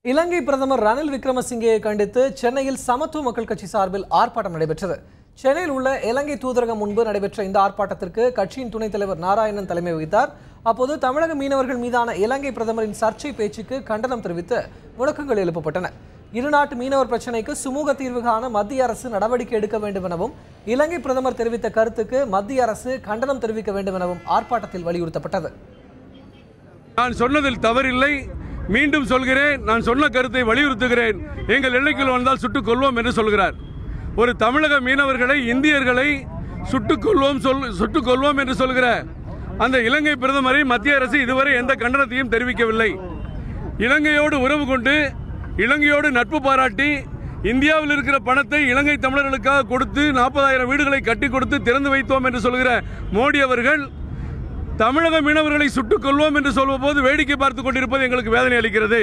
இலங்கை பிரதமர் ரணில் விக்ரமசிங்கேயை கண்டித்து சென்னையில் சமத்துவ மக்கள் கட்சி சார்பில் ஆர்ப்பாட்டம் நடைபெற்றது. சென்னையில் உள்ள இலங்கை தூதரகம் முன்பு நடைபெற்ற இந்த ஆர்ப்பாட்டத்திற்கு கட்சியின் துணைத் தலைவர் நாராயணன் தலைமை வகித்தார். அப்போது தமிழக மீனவர்கள் மீதான இலங்கை பிரதமரின் சர்ச்சை பேச்சுக்கு கண்டனம் தெரிவித்து முழக்கங்கள் எழுப்பப்பட்டன. இருநாட்டு மீனவர் பிரச்சினைக்கு சுமூக தீர்வு காண மத்திய அரசு நடவடிக்கை எடுக்க வேண்டும் எனவும், இலங்கை பிரதமர் தெரிவித்த கருத்துக்கு மத்திய அரசு கண்டனம் தெரிவிக்க வேண்டும் எனவும் ஆர்ப்பாட்டத்தில் வலியுறுத்தப்பட்டது. நான் சொன்னதில் தவறில்லை, மீண்டும் சொல்கிறேன், நான் சொன்ன கருத்தை வலியுறுத்துகிறேன். எங்கள் எல்லைக்குள் வந்தால் சுட்டுக் கொள்வோம் என்று சொல்கிறார். ஒரு தமிழக மீனவர்களை, இந்தியர்களை சுட்டுக் கொள்வோம் என்று சொல்கிற அந்த இலங்கை பிரதமரை மத்திய அரசு இதுவரை எந்த கண்டனத்தையும் தெரிவிக்கவில்லை. இலங்கையோடு உறவு கொண்டு, இலங்கையோடு நட்பு பாராட்டி, இந்தியாவில் இருக்கிற பணத்தை இலங்கை தமிழர்களுக்காக கொடுத்து 40,000 வீடுகளை கட்டி கொடுத்து திறந்து வைத்தோம் என்று சொல்கிற மோடி அவர்கள் தமிழக மீனவர்களை சுட்டுக் கொள்வோம் என்று சொல்லும்போது வேடிக்கை பார்த்துக் கொண்டிருப்பது எங்களுக்கு வேதனை அளிக்கிறது.